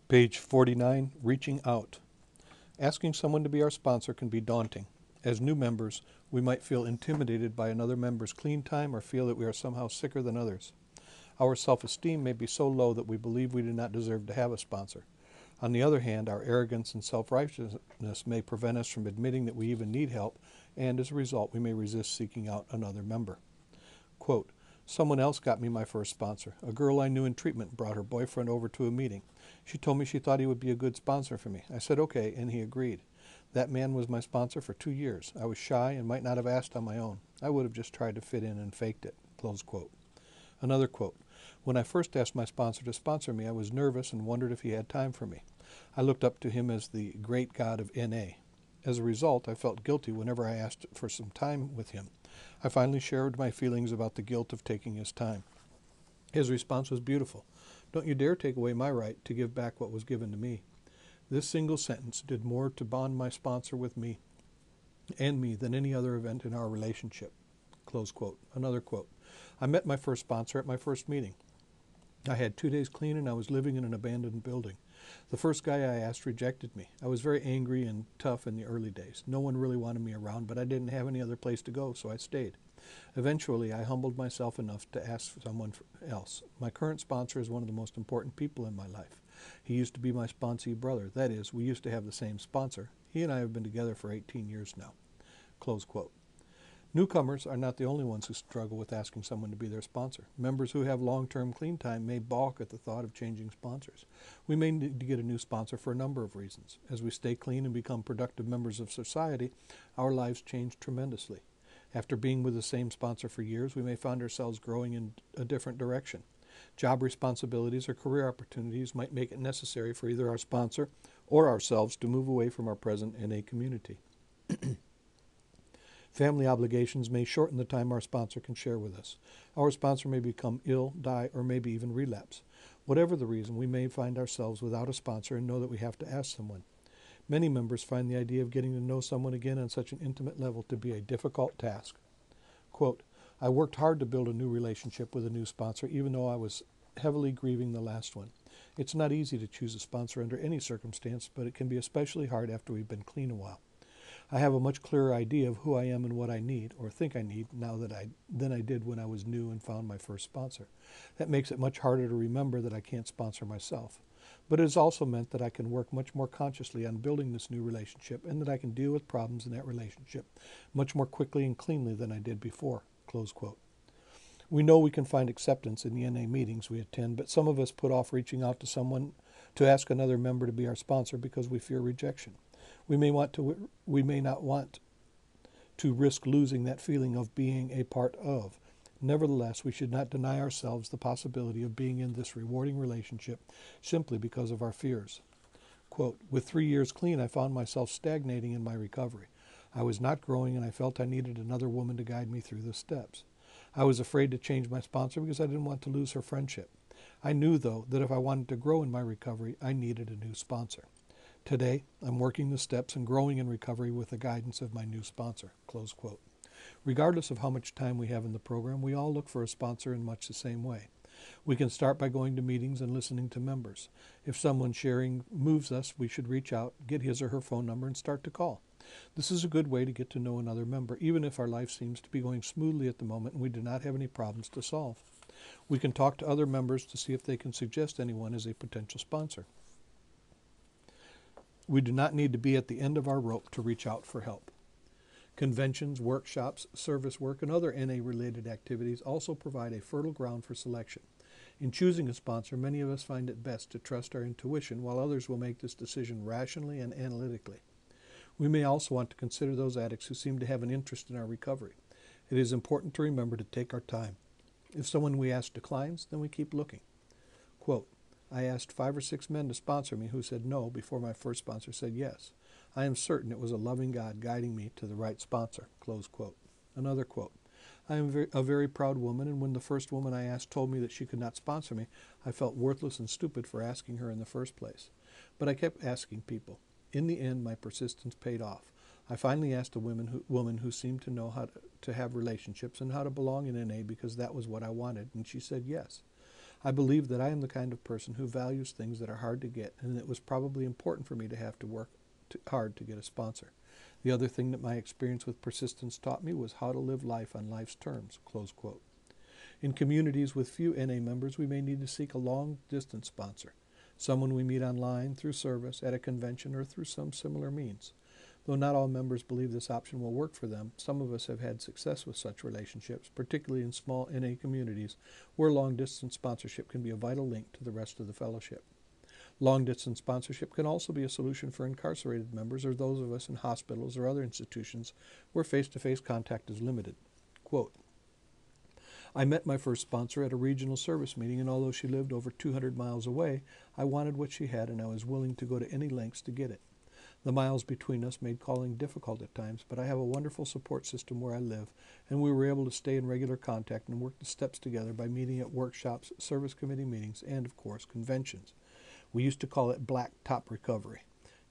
Page 49, Reaching Out. Asking someone to be our sponsor can be daunting. As new members, we might feel intimidated by another member's clean time or feel that we are somehow sicker than others. Our self-esteem may be so low that we believe we do not deserve to have a sponsor. On the other hand, our arrogance and self-righteousness may prevent us from admitting that we even need help, and as a result, we may resist seeking out another member. Quote, someone else got me my first sponsor. A girl I knew in treatment brought her boyfriend over to a meeting. She told me she thought he would be a good sponsor for me. I said okay, and he agreed. That man was my sponsor for 2 years. I was shy and might not have asked on my own. I would have just tried to fit in and faked it. Close quote. Another quote. When I first asked my sponsor to sponsor me, I was nervous and wondered if he had time for me. I looked up to him as the great god of NA. As a result, I felt guilty whenever I asked for some time with him. I finally shared my feelings about the guilt of taking his time. His response was beautiful. Don't you dare take away my right to give back what was given to me. This single sentence did more to bond my sponsor with me and me than any other event in our relationship. Close quote. Another quote. I met my first sponsor at my first meeting. I had 2 days clean and I was living in an abandoned building. The first guy I asked rejected me. I was very angry and tough in the early days. No one really wanted me around, but I didn't have any other place to go, so I stayed. Eventually, I humbled myself enough to ask someone else. My current sponsor is one of the most important people in my life. He used to be my sponsee brother. That is, we used to have the same sponsor. He and I have been together for 18 years now. Close quote. Newcomers are not the only ones who struggle with asking someone to be their sponsor. Members who have long-term clean time may balk at the thought of changing sponsors. We may need to get a new sponsor for a number of reasons. As we stay clean and become productive members of society, our lives change tremendously. After being with the same sponsor for years, we may find ourselves growing in a different direction. Job responsibilities or career opportunities might make it necessary for either our sponsor or ourselves to move away from our present NA community. Family obligations may shorten the time our sponsor can share with us. Our sponsor may become ill, die, or maybe even relapse. Whatever the reason, we may find ourselves without a sponsor and know that we have to ask someone. Many members find the idea of getting to know someone again on such an intimate level to be a difficult task. Quote, I worked hard to build a new relationship with a new sponsor, even though I was heavily grieving the last one. It's not easy to choose a sponsor under any circumstance, but it can be especially hard after we've been clean a while. I have a much clearer idea of who I am and what I need, or think I need, now than I did when I was new and found my first sponsor. That makes it much harder to remember that I can't sponsor myself. But it has also meant that I can work much more consciously on building this new relationship and that I can deal with problems in that relationship much more quickly and cleanly than I did before. Close quote. We know we can find acceptance in the NA meetings we attend, but some of us put off reaching out to someone to ask another member to be our sponsor because we fear rejection. We may not want to risk losing that feeling of being a part of. Nevertheless, we should not deny ourselves the possibility of being in this rewarding relationship simply because of our fears. Quote, with 3 years clean, I found myself stagnating in my recovery. I was not growing and I felt I needed another woman to guide me through the steps. I was afraid to change my sponsor because I didn't want to lose her friendship. I knew, though, that if I wanted to grow in my recovery, I needed a new sponsor. Today, I'm working the steps and growing in recovery with the guidance of my new sponsor. Close quote. Regardless of how much time we have in the program, we all look for a sponsor in much the same way. We can start by going to meetings and listening to members. If someone sharing moves us, we should reach out, get his or her phone number, and start to call. This is a good way to get to know another member, even if our life seems to be going smoothly at the moment and we do not have any problems to solve. We can talk to other members to see if they can suggest anyone as a potential sponsor. We do not need to be at the end of our rope to reach out for help. Conventions, workshops, service work, and other NA-related activities also provide a fertile ground for selection. In choosing a sponsor, many of us find it best to trust our intuition, while others will make this decision rationally and analytically. We may also want to consider those addicts who seem to have an interest in our recovery. It is important to remember to take our time. If someone we ask declines, then we keep looking. Quote, I asked 5 or 6 men to sponsor me who said no before my first sponsor said yes. I am certain it was a loving God guiding me to the right sponsor. Close quote. Another quote. I am a very proud woman, and when the first woman I asked told me that she could not sponsor me, I felt worthless and stupid for asking her in the first place. But I kept asking people. In the end, my persistence paid off. I finally asked a woman who seemed to know how to have relationships and how to belong in NA because that was what I wanted, and she said yes. I believe that I am the kind of person who values things that are hard to get, and it was probably important for me to have to work hard to get a sponsor. The other thing that my experience with persistence taught me was how to live life on life's terms." Close quote. In communities with few NA members, we may need to seek a long-distance sponsor, someone we meet online, through service, at a convention, or through some similar means. Though not all members believe this option will work for them, some of us have had success with such relationships, particularly in small NA communities where long-distance sponsorship can be a vital link to the rest of the fellowship. Long-distance sponsorship can also be a solution for incarcerated members or those of us in hospitals or other institutions where face-to-face contact is limited. Quote, "I met my first sponsor at a regional service meeting, and although she lived over 200 miles away, I wanted what she had, and I was willing to go to any lengths to get it. The miles between us made calling difficult at times, but I have a wonderful support system where I live, and we were able to stay in regular contact and work the steps together by meeting at workshops, service committee meetings, and, of course, conventions. We used to call it Black Top Recovery.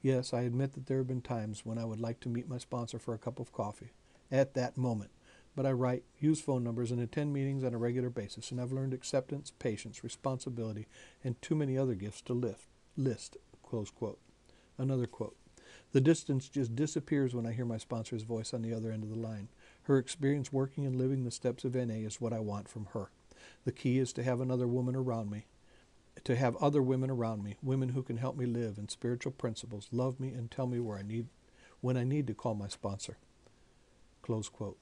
Yes, I admit that there have been times when I would like to meet my sponsor for a cup of coffee at that moment, but I write, use phone numbers, and attend meetings on a regular basis, and I've learned acceptance, patience, responsibility, and too many other gifts to list." Close quote. Another quote, "The distance just disappears when I hear my sponsor's voice on the other end of the line. Her experience working and living the steps of NA is what I want from her. The key is to have other women around me, women who can help me live in spiritual principles, love me, and tell me when I need to call my sponsor." Close quote.